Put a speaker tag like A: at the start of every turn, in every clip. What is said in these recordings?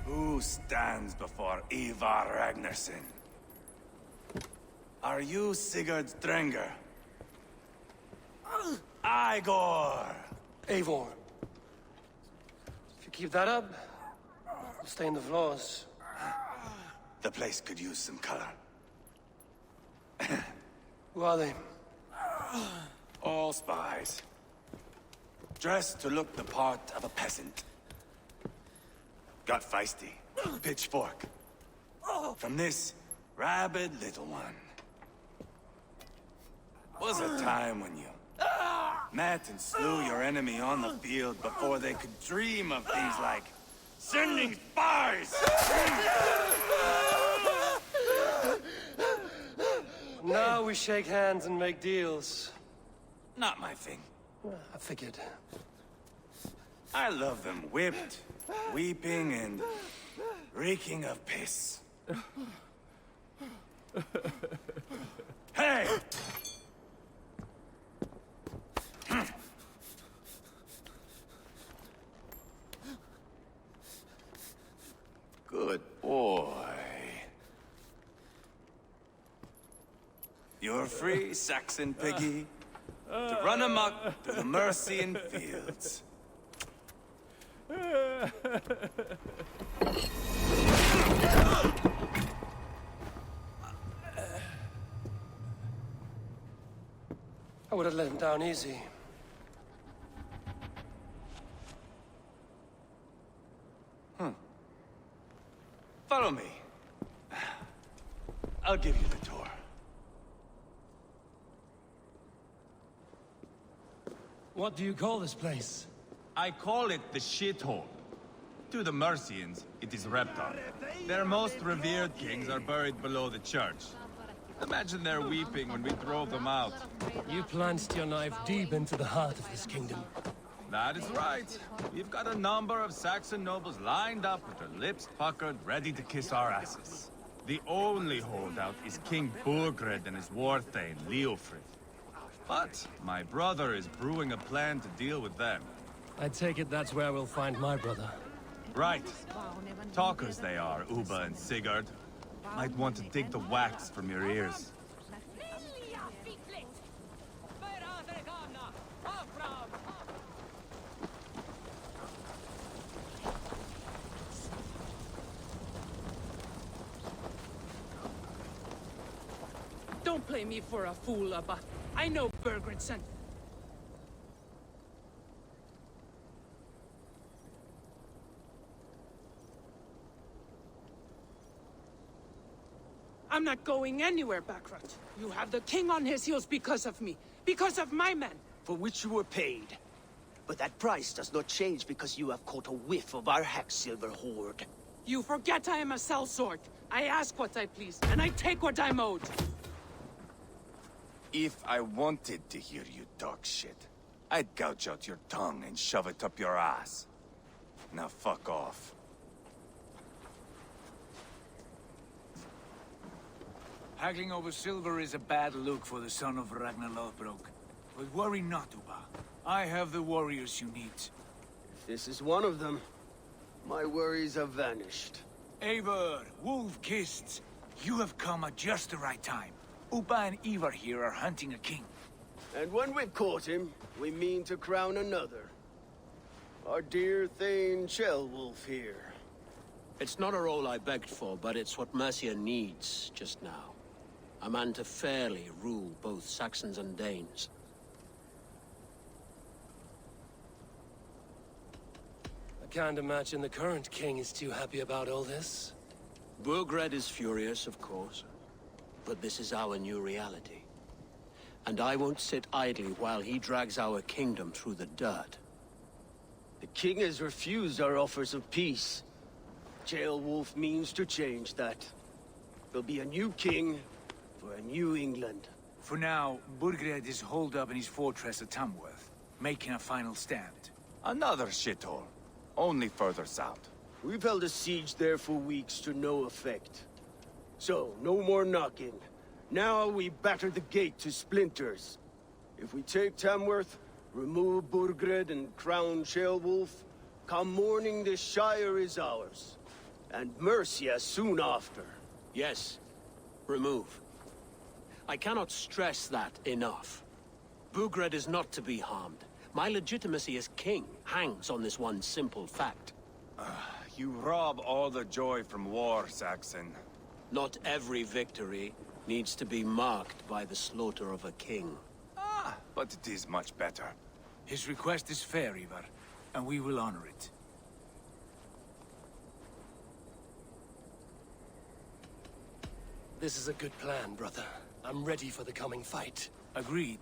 A: Who stands before Ivar Ragnarsson? Are you Sigurd Drenger? Igor!
B: Eivor. If you keep that up, you'll stay in the floors.
A: The place could use some color.
B: Who are they?
A: All spies. Dressed to look the part of a peasant. Got feisty. Pitchfork. From this rabid little one. Was a time when you met and slew your enemy on the field before they could dream of things like sending spies!
B: Now we shake hands and make deals.
A: Not my thing.
B: I figured.
A: I love them whipped, weeping, and reeking of piss. Hey! Good boy. You're free, Saxon piggy, to run amok through the Mercian fields.
B: I would have let him down easy.
A: Follow me. I'll give you the tour.
B: What do you call this place?
C: I call it the shithole. To the Mercians, it is Reptar. Their most revered kings are buried below the church. Imagine their weeping when we drove them out.
B: You plunged your knife deep into the heart of this kingdom.
C: That is right. We've got a number of Saxon nobles lined up with their lips puckered, ready to kiss our asses. The only holdout is King Burgred and his war thane, Leofrid. But my brother is brewing a plan to deal with them.
B: I take it that's where we'll find my brother.
C: Right. Talkers they are, Uba and Sigurd. Might want to dig the wax from your ears.
D: Don't play me for a fool, Abba. I know Burgred sent. I'm not going anywhere, Backrot. You have the king on his heels because of me. Because of my men.
E: For which you were paid. But that price does not change because you have caught a whiff of our Hacksilver hoard.
D: You forget I am a sellsword. I ask what I please, and I take what I'm owed.
A: If I wanted to hear you talk shit, I'd gouge out your tongue and shove it up your ass. Now fuck off.
F: Haggling over silver is a bad look for the son of Ragnar Lothbrok. But worry not, Uba. I have the warriors you need.
E: If this is one of them, my worries have vanished.
F: Eivor, Wolf-Kissed, you have come at just the right time. Uba and Ivar here are hunting a king.
E: And when we've caught him, we mean to crown another. Our dear Thane Ceolwulf here.
G: It's not a role I begged for, but it's what Mercia needs just now. A man to fairly rule both Saxons and Danes.
B: I can't imagine the current king is too happy about all this.
G: Burgred is furious, of course. But this is our new reality. And I won't sit idly while he drags our kingdom through the dirt.
E: The king has refused our offers of peace. Ceolwulf means to change that. There'll be a new king for a new England.
F: For now, Burgred is holed up in his fortress at Tamworth, making a final stand.
A: Another shithole. Only further south.
E: We've held a siege there for weeks to no effect. So, no more knocking. Now we batter the gate to splinters. If we take Tamworth, remove Burgred and crown Ceolwulf, come morning the Shire is ours. And Mercia soon after.
G: Yes, remove. I cannot stress that enough. Burgred is not to be harmed. My legitimacy as king hangs on this one simple fact.
A: You rob all the joy from war, Saxon.
G: Not every victory needs to be marked by the slaughter of a king.
A: But it is much better.
F: His request is fair, Ivar, and we will honor it.
B: This is a good plan, brother. I'm ready for the coming fight.
F: Agreed.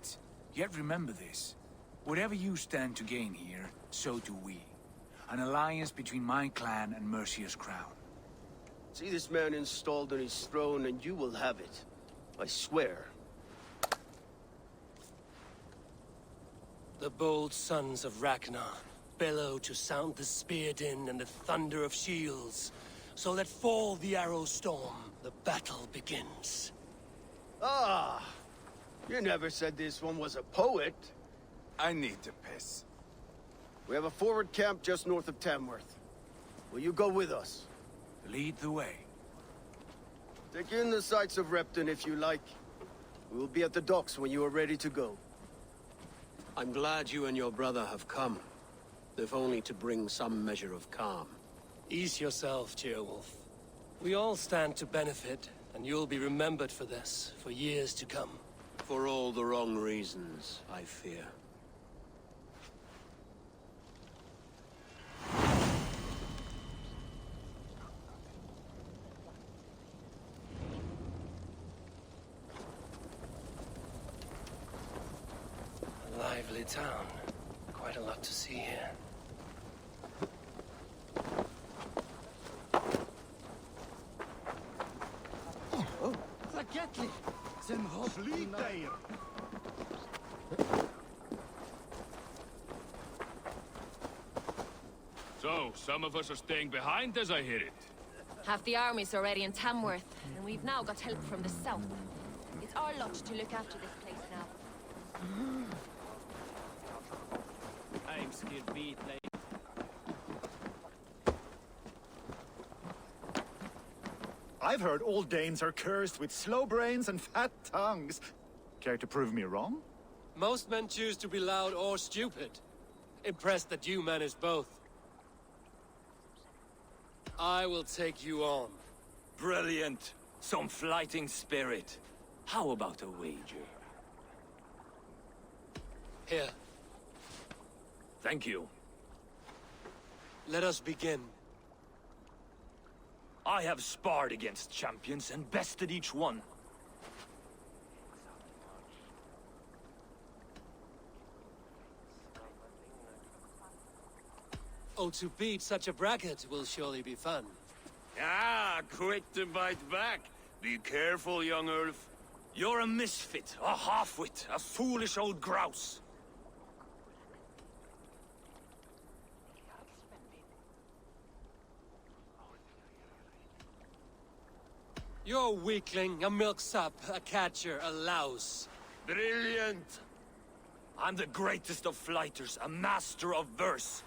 F: Yet remember this. Whatever you stand to gain here, so do we. An alliance between my clan and Mercia's crown.
E: See this man installed on his throne and you will have it. I swear.
B: The bold sons of Ragnar bellow to sound the spear din and the thunder of shields. So let fall the arrow storm. The battle begins.
E: Ah! You never said this one was a poet.
A: I need to piss.
E: We have a forward camp just north of Tamworth. Will you go with us?
F: Lead the way.
E: Take in the sights of Repton if you like. We will be at the docks when you are ready to go.
G: I'm glad you and your brother have come, if only to bring some measure of calm.
B: Ease yourself, Ceolwulf. We all stand to benefit, and you'll be remembered for this, for years to come.
G: For all the wrong reasons, I fear.
B: A lively town. Quite a lot to see here.
H: So, some of us are staying behind as I hear it.
I: Half the army's already in Tamworth, and we've now got help from the south. It's our lot to look after this place now.
G: I'm scared beat,
J: I've heard all Danes are cursed with slow brains and fat tongues. Care to prove me wrong?
B: Most men choose to be loud or stupid. Impressed that you manage both. I will take you on.
K: Brilliant. Some fighting spirit. How about a wager?
B: Here,
K: Thank you.
B: let us begin.
K: I have sparred against champions and bested each one.
B: Oh, to beat such a bracket will surely be fun.
K: Ah, quick to bite back. Be careful, young Ulf. You're a misfit, a half-wit, a foolish old grouse.
B: You're a weakling, a milksop, a catcher, a louse.
K: Brilliant! I'm the greatest of flighters, a master of verse.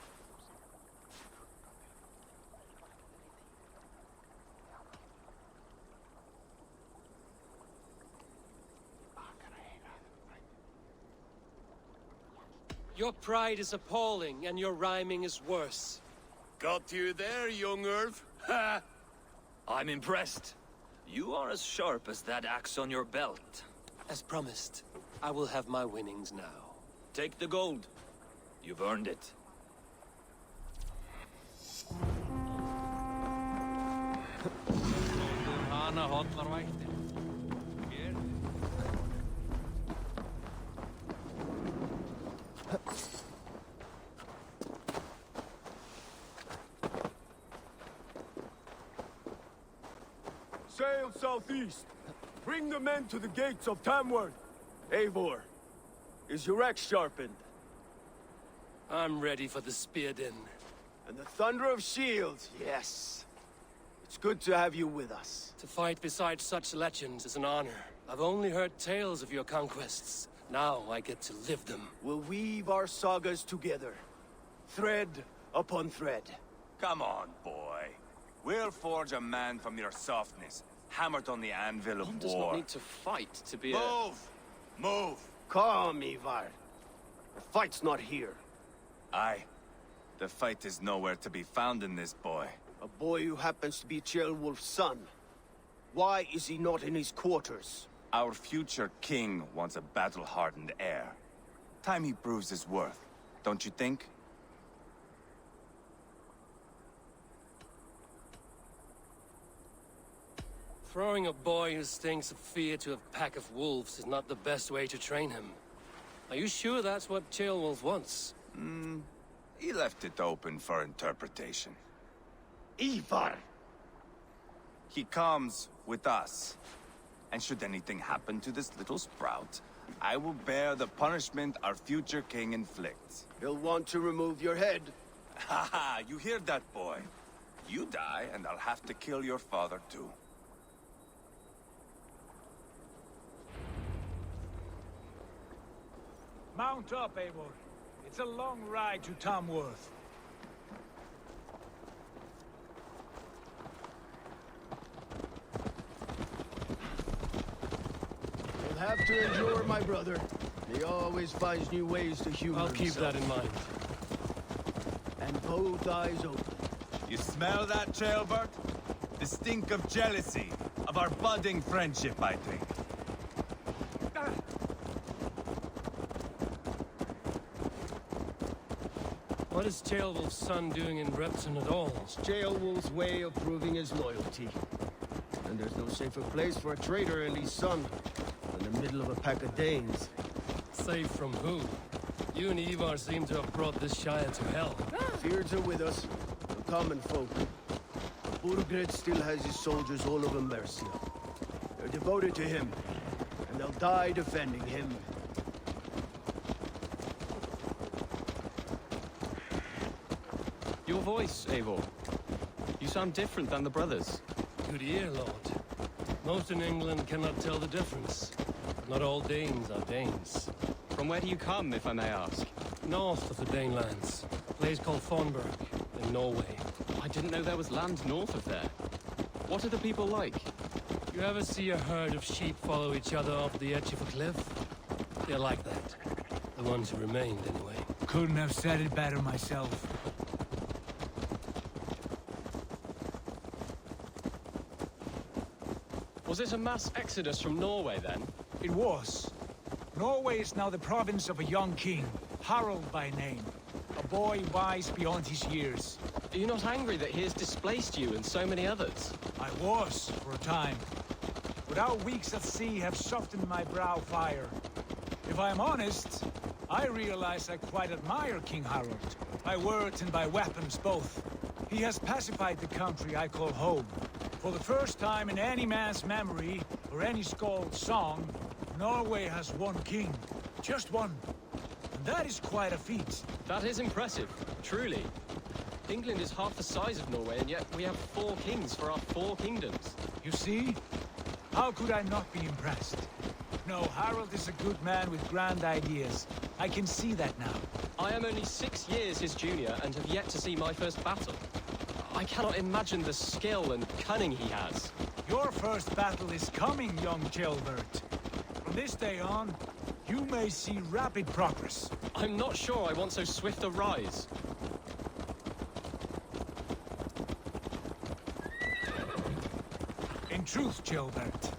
B: Your pride is appalling, and your rhyming is worse.
K: Got you there, young Ulf. Ha! I'm impressed. You are as sharp as that axe on your belt.
B: As promised, I will have my winnings now.
K: Take the gold. You've earned it.
E: Sail southeast. Bring the men to the gates of Tamworth. Eivor, is your axe sharpened?
B: I'm ready for the spear din.
E: And the thunder of shields, yes. It's good to have you with us.
B: To fight beside such legends is an honor. I've only heard tales of your conquests, Now I get to live them.
E: We'll weave our sagas together, thread upon thread.
A: Come on, boy. We'll forge a man from your softness, hammered on the anvil of
G: One does
A: war.
G: not need to fight to be
A: Move! Move!
E: Calm, Ivar. The fight's not here.
A: Aye. The fight is nowhere to be found in this boy.
E: A boy who happens to be Ceolwulf's son. Why is he not in his quarters?
A: Our future king wants a battle-hardened heir. Time he proves his worth, don't you think?
B: Throwing a boy who stinks of fear to a pack of wolves is not the best way to train him. Are you sure that's what Ceolwulf wants?
A: He left it open for interpretation.
E: Ivar!
A: He comes with us. And should anything happen to this little sprout, I will bear the punishment our future king inflicts.
E: He'll want to remove your head.
A: Ha ha! You hear that, boy? You die, and I'll have to kill your father, too.
F: Mount up, Eivor. It's a long ride to Tamworth.
E: You'll have to endure, my brother. He always finds new ways to humor
B: I'll keep
E: himself.
B: that in mind.
E: And both eyes open.
C: You smell that, Ceolbert? The stink of jealousy, of our budding friendship, I think.
B: What is Ceolwulf's son doing in Repton at all?
E: It's Ceolwulf's way of proving his loyalty. And there's no safer place for a traitor and his son than the middle of a pack of Danes.
B: Safe from who? You and Ivar seem to have brought this Shire to hell.
E: Fears are with us, the common folk. But Burgred still has his soldiers all over Mercia. They're devoted to him, and they'll die defending him.
L: Your voice, Eivor. You sound different than the brothers.
B: Good ear, Lord. Most in England cannot tell the difference. Not all Danes are Danes.
L: From where do you come, if I may ask?
B: North of the Danelands. A place called Thornburg, in Norway.
L: I didn't know there was land north of there. What are the people like?
B: You ever see a herd of sheep follow each other off the edge of a cliff? They're like that. The ones who remained, anyway.
F: Couldn't have said it better myself.
L: Was it a mass exodus from Norway, then?
F: It was. Norway is now the province of a young king, Harald by name. A boy wise beyond his years.
L: Are you not angry that he has displaced you and so many others?
F: I was, for a time. But our weeks at sea have softened my brow fire. If I am honest, I realize I quite admire King Harald. By words and by weapons, both. He has pacified the country I call home. For the first time in any man's memory, or any skald's song, Norway has one king. Just one. And that is quite a feat.
L: That is impressive, truly. England is half the size of Norway, and yet we have 4 kings for our 4 kingdoms.
F: You see? How could I not be impressed? No, Harald is a good man with grand ideas. I can see that now.
L: I am only 6 years his junior and have yet to see my first battle. I cannot imagine the skill and cunning he has.
F: Your first battle is coming, young Ceolbert. From this day on, you may see rapid progress.
L: I'm not sure I want so swift a rise.
F: In truth, Ceolbert,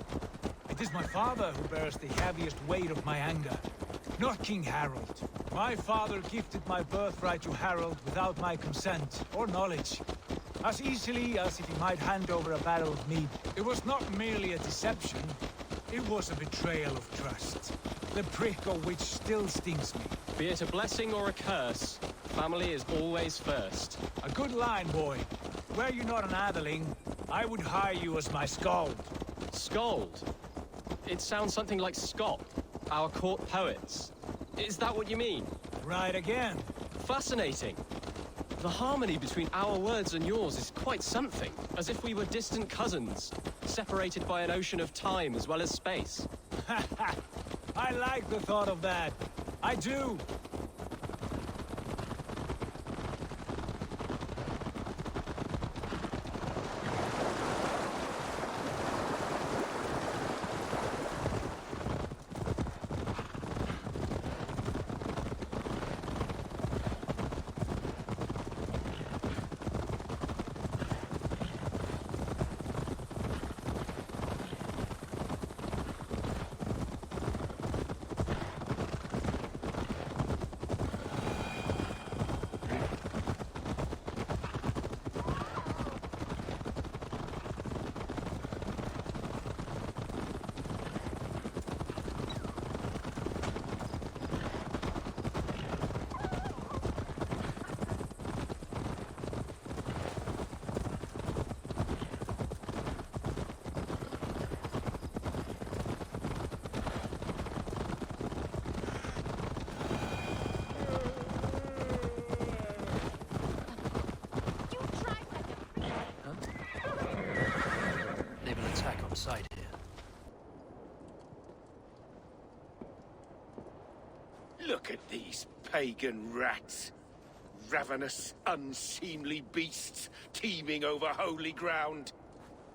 F: it is my father who bears the heaviest weight of my anger, not King Harald. My father gifted my birthright to Harald without my consent or knowledge. As easily as if he might hand over a barrel of mead. It was not merely a deception, it was a betrayal of trust. The prick of which still stings me.
L: Be it a blessing or a curse, family is always first.
F: A good line, boy. Were you not an atheling, I would hire you as my skald.
L: Skald? It sounds something like Scott, our court poets. Is that what you mean?
F: Right again.
L: Fascinating. The harmony between our words and yours is quite something. As if we were distant cousins, separated by an ocean of time as well as space.
F: I like the thought of that. I do.
B: They've an attack on sight here.
K: Look at these pagan rats. Ravenous, unseemly beasts teeming over holy ground.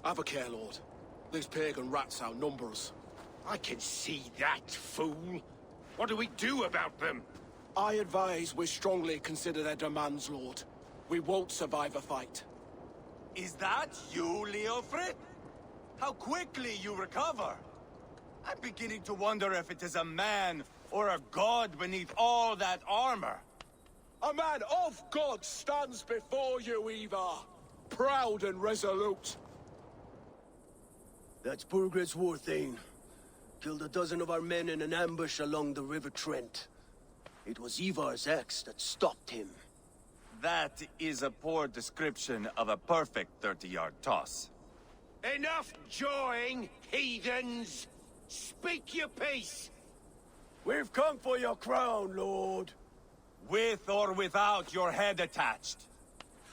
M: Have a care, Lord. These pagan rats outnumber us.
K: I can see that, fool. What do we do about them?
M: I advise we strongly consider their demands, Lord. We won't survive a fight.
A: Is that you, Leofrid? How quickly you recover! I'm beginning to wonder if it is a man or a god beneath all that armor.
M: A man of God stands before you, Ivar. Proud and resolute.
E: That's Burgred's war thane. Killed a dozen of our men in an ambush along the River Trent. It was Ivar's axe that stopped him.
A: That is a poor description of a perfect 30-yard toss.
K: Enough jawing, heathens! Speak your piece!
E: We've come for your crown, Lord.
A: With or without your head attached.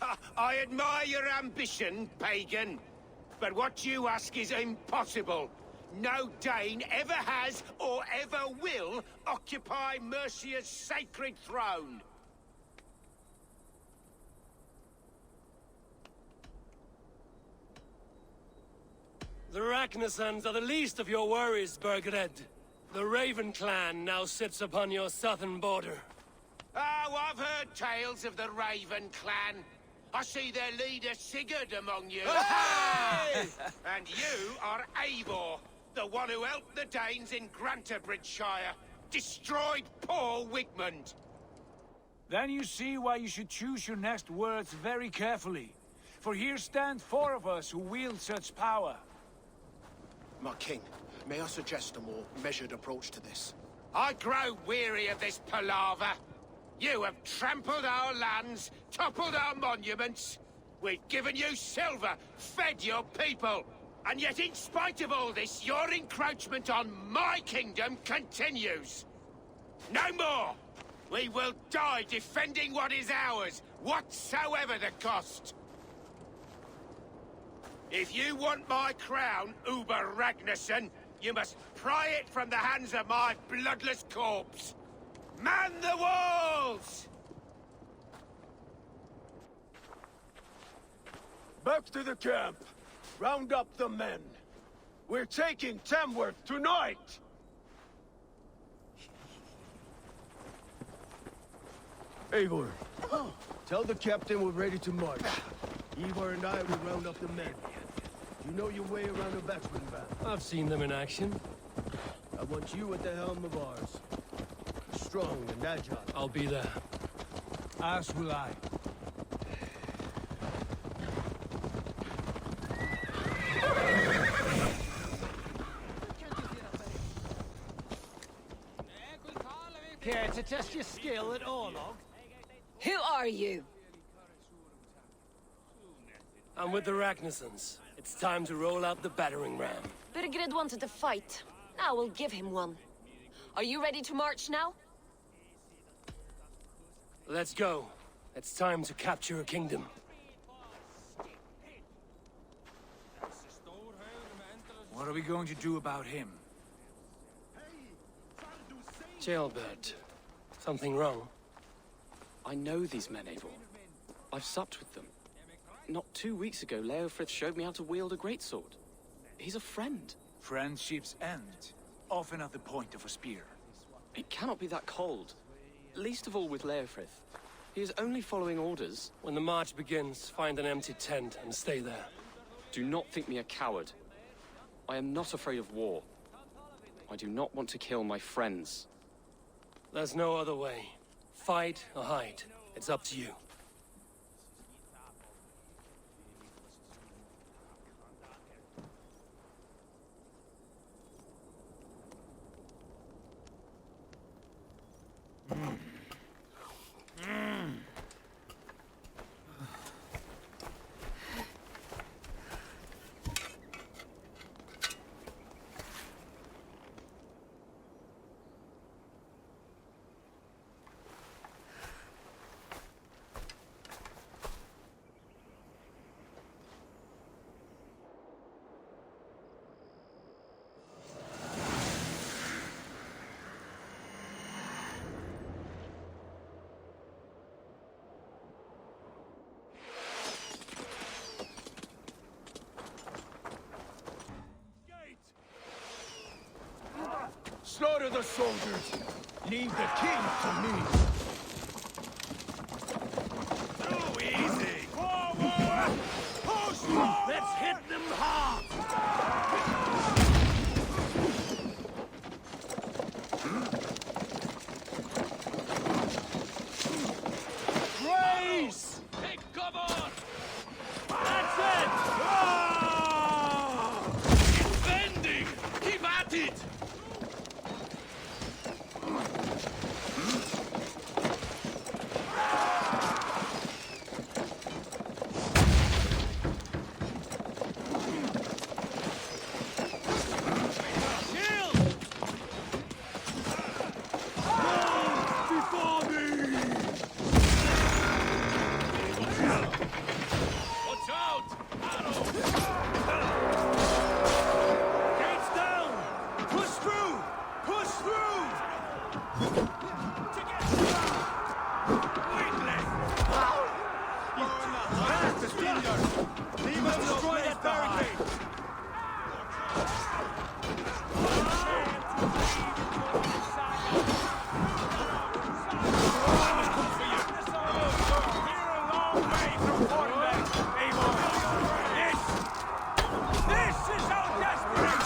K: Ha, I admire your ambition, pagan. But what you ask is impossible. No Dane ever has or ever will occupy Mercia's sacred throne.
B: The Ragnarsons are the least of your worries, Burgred. The Raven clan now sits upon your southern border.
K: Oh, I've heard tales of the Raven clan. I see their leader Sigurd among you.
A: Hey!
K: And you are Eivor, the one who helped the Danes in Grantabridgeshire. Destroyed poor Wigmund.
F: Then you see why you should choose your next words very carefully. For here stand 4 of us who wield such power.
M: My king, may I suggest a more measured approach to this?
K: I grow weary of this palaver. You have trampled our lands, toppled our monuments. We've given you silver, fed your people. And yet in spite of all this, your encroachment on my kingdom continues. No more! We will die defending what is ours, whatsoever the cost. If you want my crown, Uber Ragnarsson, you must pry it from the hands of my bloodless corpse. Man the walls!
E: Back to the camp. Round up the men. We're taking Tamworth tonight! Eivor, tell the captain we're ready to march. Ivar and I will round up the men. You know your way around a batsman van.
B: I've seen them in action.
E: I want you at the helm of ours. Strong and agile.
B: I'll be there.
F: As will I.
N: Care to test your skill at Orlog?
I: Who are you?
B: I'm with the Ragnarsons. It's time to roll out the battering ram.
I: Burgred wanted to fight. Now we'll give him one. Are you ready to march now?
B: Let's go. It's time to capture a kingdom.
F: What are we going to do about him?
B: Jailbird. Something wrong?
O: I know these men, Eivor. I've supped with them. Not 2 weeks ago, Leofrith showed me how to wield a greatsword. He's a friend.
F: Friendships end, often at the point of a spear.
O: It cannot be that cold. Least of all with Leofrith. He is only following orders.
B: When the march begins, find an empty tent and stay there.
O: Do not think me a coward. I am not afraid of war. I do not want to kill my friends.
B: There's no other way. Fight or hide. It's up to you.
M: Slaughter the soldiers! Leave the king to me!
A: Too easy!
M: Forward! Push forward!
K: Let's hit them hard!
M: Race!
H: Take cover!
K: That's it!
H: It's bending! Keep at it!
K: Watch out!
M: Gates down! Push through! Push through!
A: We must destroy that barricade!
M: This is our destiny!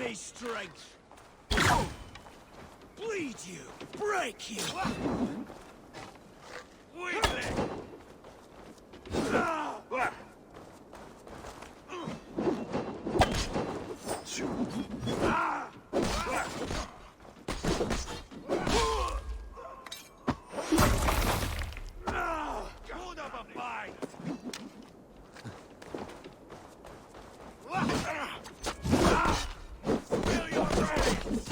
B: me strength! Bleed you! Break you! Weakling! Good of a bite! Feel your brains!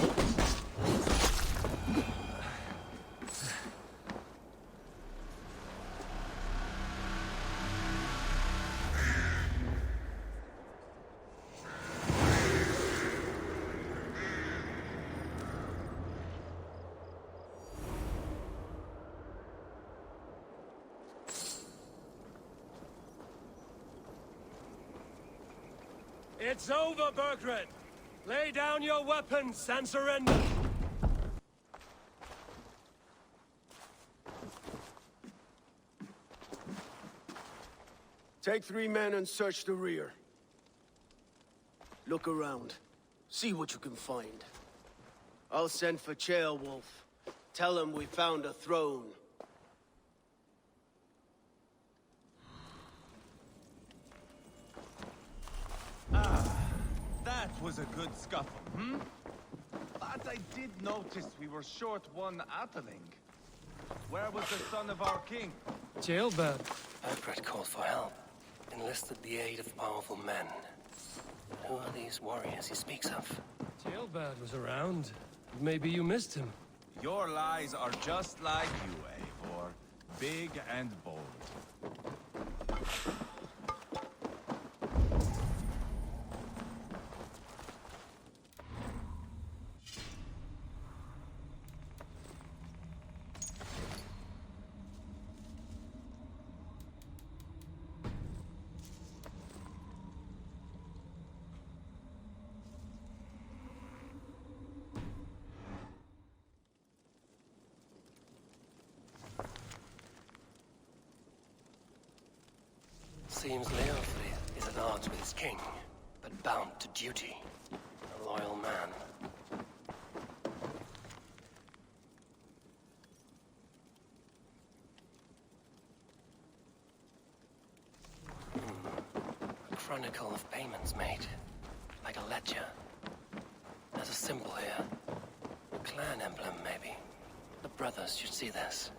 B: It's over, Burgred! Lay down your weapons and surrender!
E: Take 3 men and search the rear. Look around. See what you can find. I'll send for Ceolwulf. Tell him we found a throne.
C: That was a good scuffle, hmm? But I did notice we were short one Atheling. Where was the son of our king?
B: Jailbird.
L: Burgred called for help. Enlisted the aid of powerful men. Who are these warriors he speaks of?
B: Jailbird was around. Maybe you missed him.
C: Your lies are just like you, Eivor. Big and bold.
L: Seems Leofrid is at odds with his king, but bound to duty. A loyal man. A chronicle of payments made. Like a ledger. There's a symbol here. A clan emblem, maybe. The brothers should see this.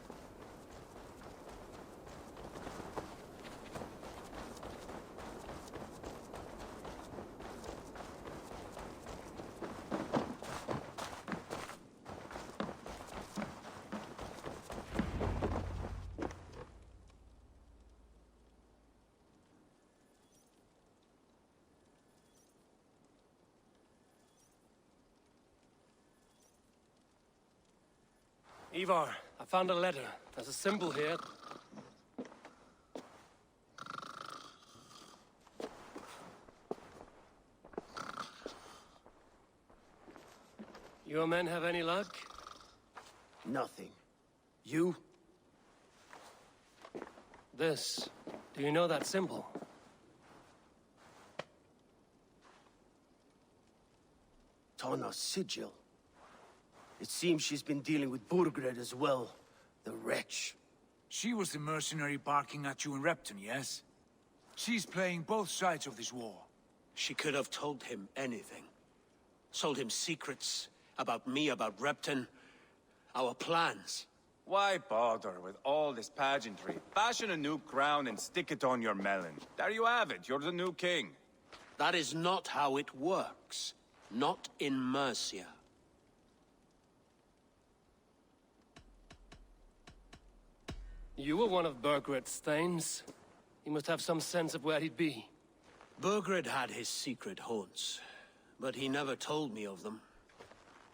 B: Ivar, I found a letter. There's a symbol here. Your men have any luck?
E: Nothing. You?
B: This. Do you know that symbol?
E: Tana's sigil. It seems she's been dealing with Burgred as well. The wretch.
F: She was the mercenary barking at you in Repton, yes? She's playing both sides of this war.
G: She could have told him anything. Sold him secrets about me, about Repton, our plans.
C: Why bother with all this pageantry? Fashion a new crown and stick it on your melon. There you have it, you're the new king.
G: That is not how it works. Not in Mercia.
B: You were one of Burgred's thanes. He must have some sense of where he'd be.
G: Burgred had his secret haunts, but he never told me of them.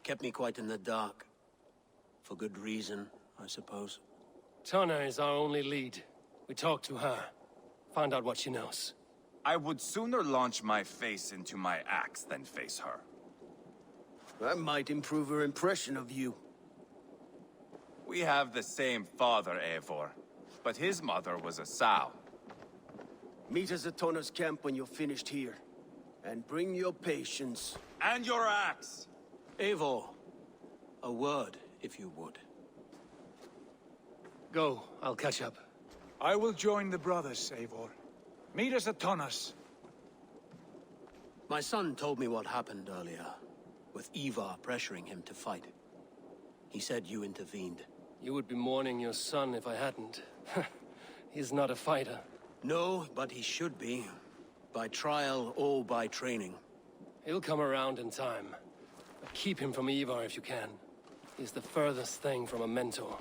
G: Kept me quite in the dark. For good reason, I suppose.
B: Tana is our only lead. We talk to her. Find out what she knows.
C: I would sooner launch my face into my axe than face her.
E: That might improve her impression of you.
C: We have the same father, Eivor, but his mother was a sow.
E: Meet us at Tana's camp when you're finished here. And bring your patience.
A: And your axe!
G: Eivor, a word, if you would.
B: Go, I'll catch up.
F: I will join the brothers, Eivor. Meet us at Tonnas.
G: My son told me what happened earlier, with Ivar pressuring him to fight. He said you intervened.
B: You would be mourning your son if I hadn't. He's not a fighter.
G: No, but he should be. By trial or by training.
B: He'll come around in time. But keep him from Ivar if you can. He's the furthest thing from a mentor.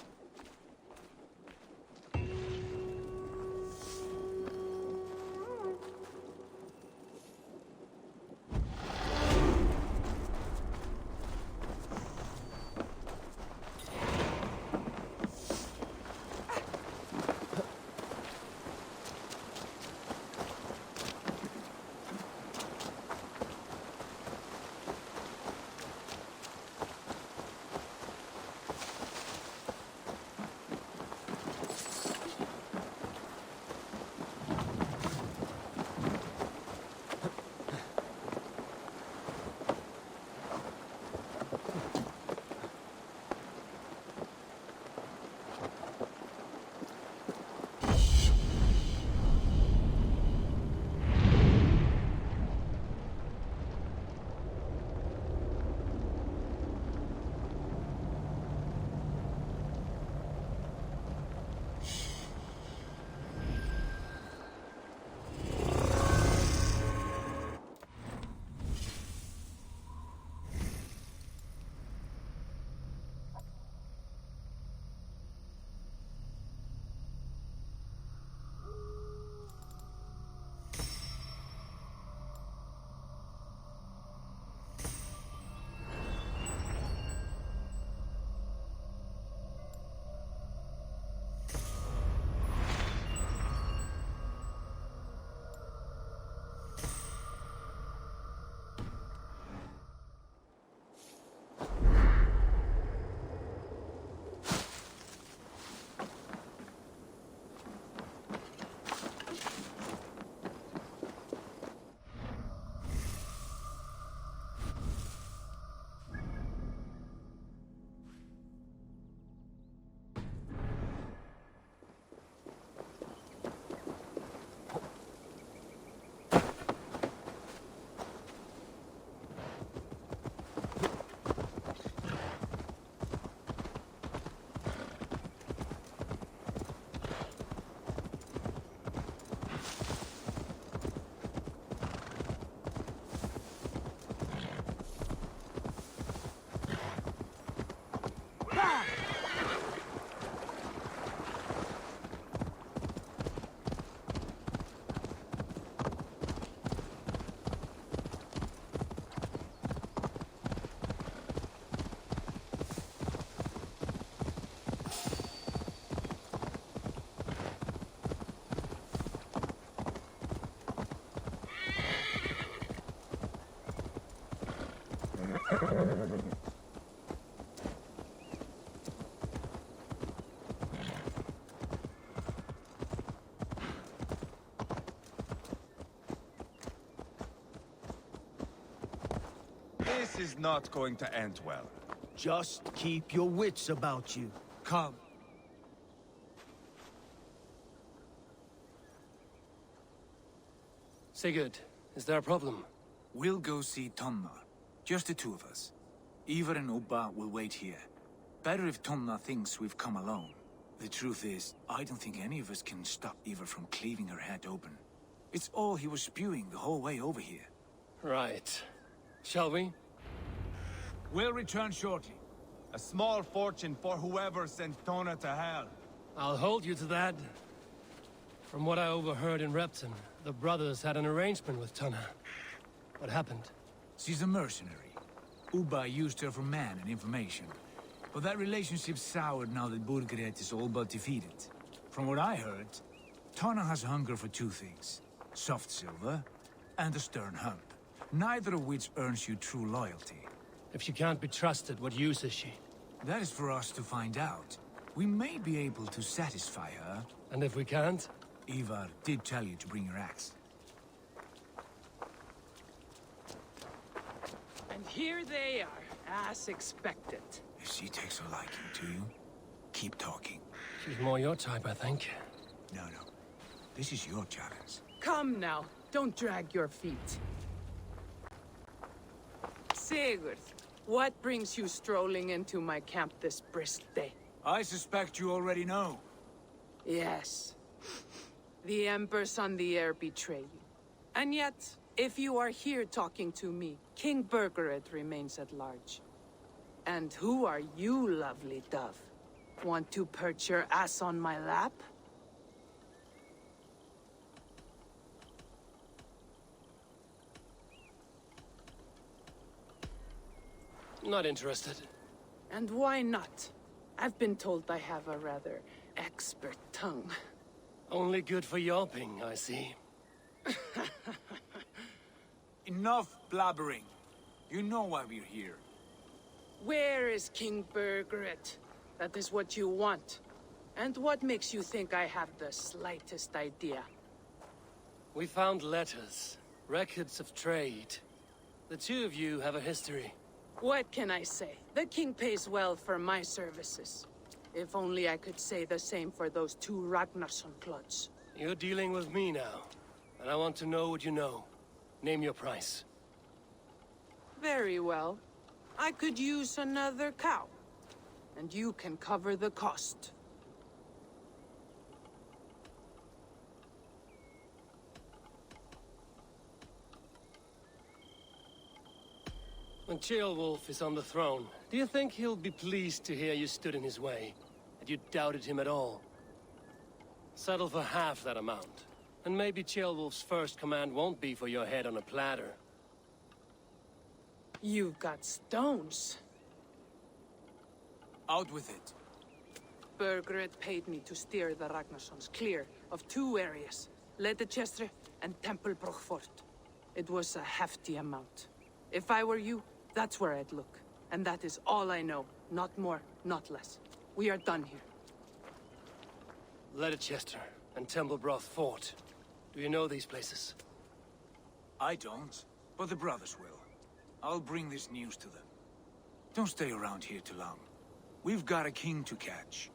C: This is not going to end well.
E: Just keep your wits about you.
F: Come.
B: Sigurd, is there a problem?
F: We'll go see Tonna. Just the two of us. Ivar and Ubba will wait here. Better if Tonna thinks we've come alone. The truth is, I don't think any of us can stop Ivar from cleaving her head open. It's all he was spewing the whole way over here.
B: Right. Shall we?
F: We'll return shortly.
C: A small fortune for whoever sent Tona to hell.
B: I'll hold you to that. From what I overheard in Repton, the brothers had an arrangement with Tonna. What happened?
F: She's a mercenary. Ubba used her for man and information. But that relationship soured now that Burgred is all but defeated. From what I heard, Tonna has hunger for two things. Soft silver and a stern hump. Neither of which earns you true loyalty.
B: If she can't be trusted, what use is she?
F: That is for us to find out. We may be able to satisfy her.
B: And if we can't?
F: Ivar did tell you to bring your axe.
D: here they are, as expected.
F: If she takes a liking to you, keep talking.
B: She's more your type, I think.
F: No. This is your challenge.
D: Come now, don't drag your feet. Sigurd, what brings you strolling into my camp this brisk day?
F: I suspect you already know.
D: Yes. The Emperor's on the air betray you. And yet, if you are here talking to me, King Burgered remains at large. And who are you, lovely dove? Want to perch your ass on my lap?
B: Not interested.
D: And why not? I've been told I have a rather expert tongue.
B: Only good for yelping, I see.
F: Enough blabbering. You know why we're here.
D: Where is King Burgered? That is what you want. And what makes you think I have the slightest idea?
B: We found letters, records of trade. The two of you have a history.
D: What can I say? The king pays well for my services. If only I could say the same for those two Ragnarsson clods.
B: You're dealing with me now, and I want to know what you know. Name your price.
D: Very well. I could use another cow. And you can cover the cost.
B: When Ceolwulf is on the throne, do you think he'll be pleased to hear you stood in his way? That you doubted him at all? Settle for half that amount. And maybe Ceolwulf's first command won't be for your head on a platter.
D: You've got stones.
F: Out with it.
D: Burgred paid me to steer the Ragnarssons clear of two areas, Leicester and Tempelbroch Fort. It was a hefty amount. If I were you, that's where I'd look. And that is all I know. Not more, not less. We are done here.
B: Leicester and Tempelbroch Fort. Do you know these places?
F: I don't, but the brothers will. I'll bring this news to them. Don't stay around here too long. We've got a king to catch.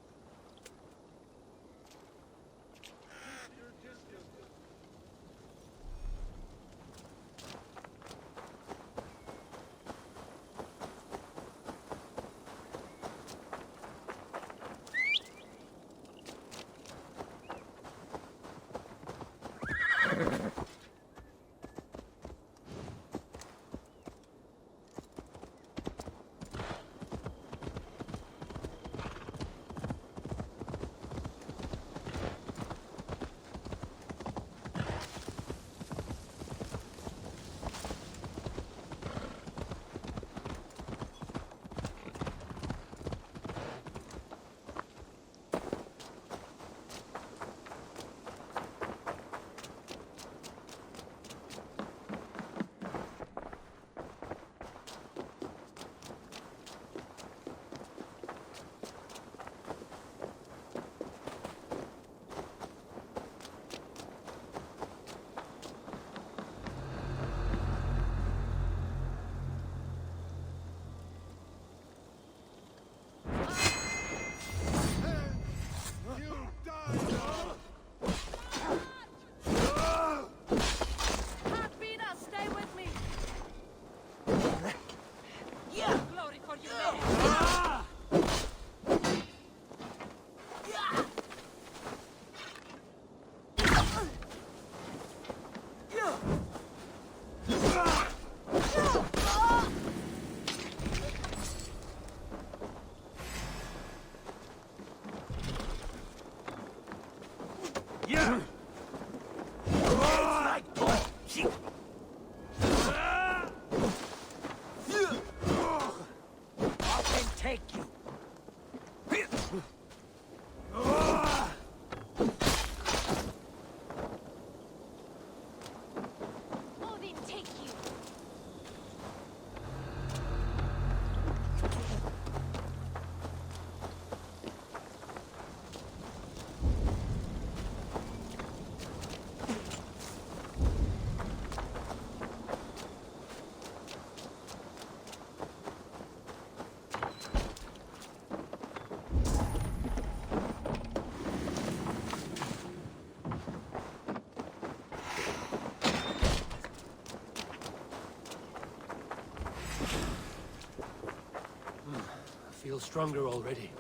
B: stronger already.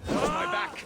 C: My back!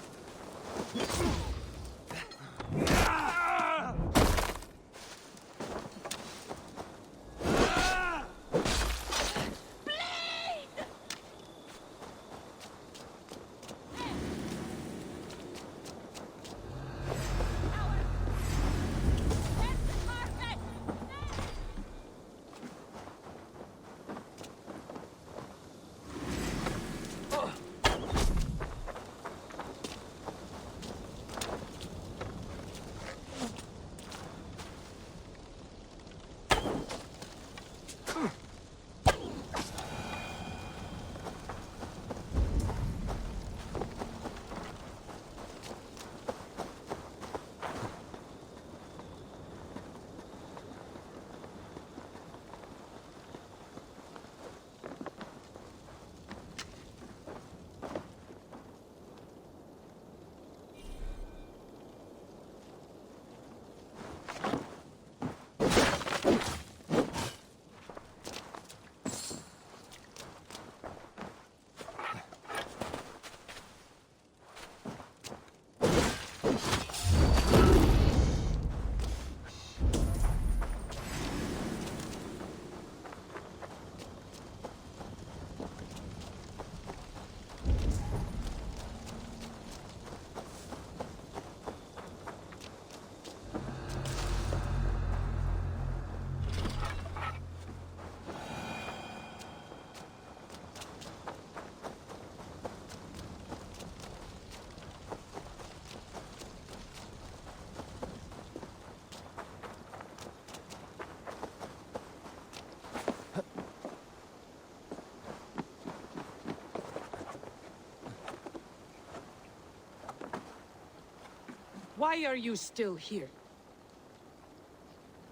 D: Why are you still here?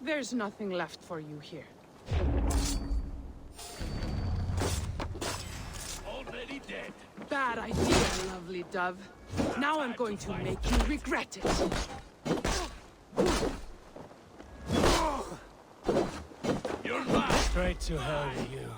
D: There's nothing left for you here.
H: Already dead.
D: Bad idea, lovely dove. Now I'm going to make you regret it.
H: You're mine.
B: Straight to hell with you.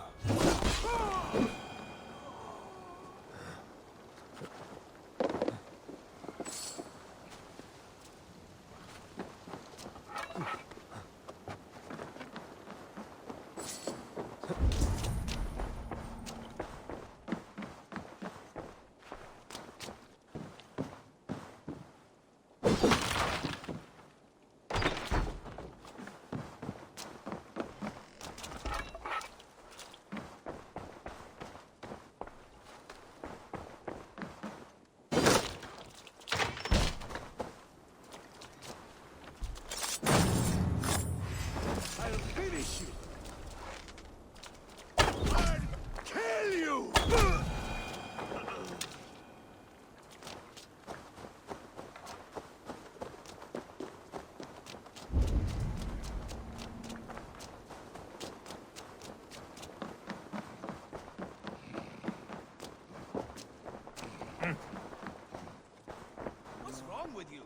A: What's wrong with you?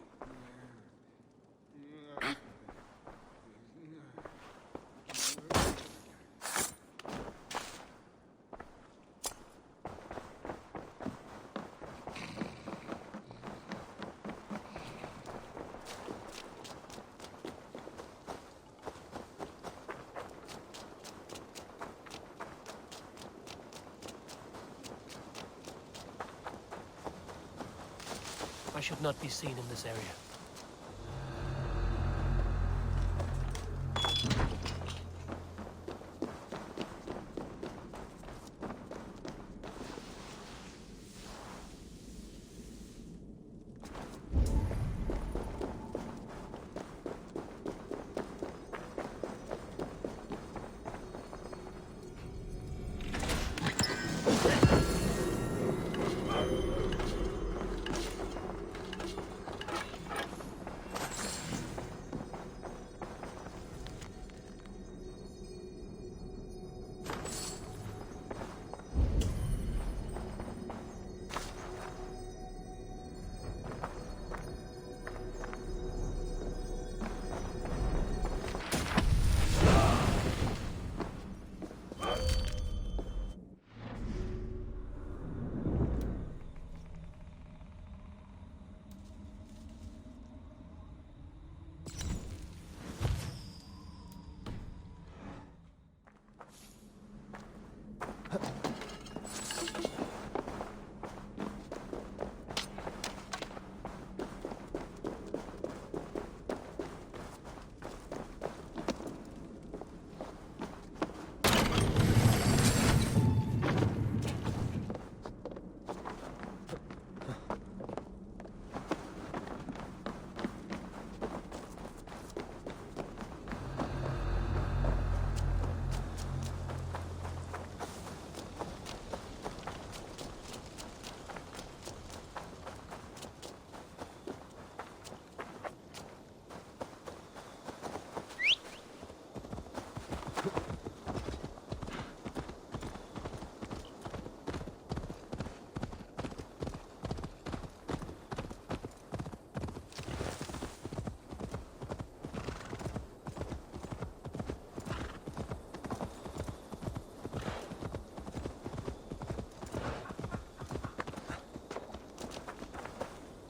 B: I should not be seen in this area.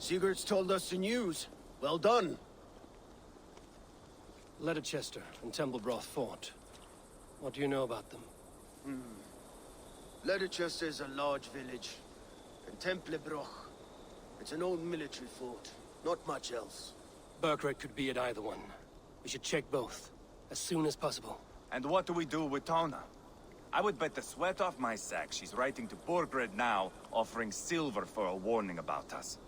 E: Sigurd's told us the news. Well done.
B: Leicester and Templebroth fought. What do you know about them?
E: Leicester is a large village. And Templebroch, it's an old military fort. Not much else.
B: Burgred could be at either one. We should check both, as soon as possible.
A: And what do we do with Tona? I would bet the sweat off my sack she's writing to Borgred now, offering silver for a warning about us.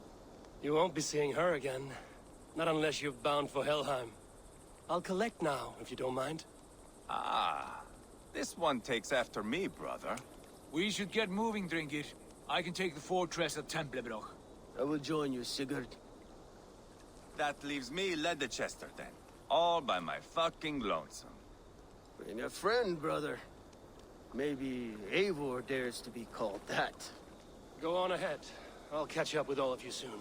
B: You won't be seeing her again. Not unless you're bound for Helheim. I'll collect now, if you don't mind.
A: Ah, this one takes after me, brother.
F: We should get moving, Drinkit. I can take the fortress of Templebroch.
E: I will join you, Sigurd.
A: That leaves me Leicester then. All by my fucking lonesome.
E: Bring a friend, brother. Maybe Eivor dares to be called that.
B: Go on ahead. I'll catch up with all of you soon.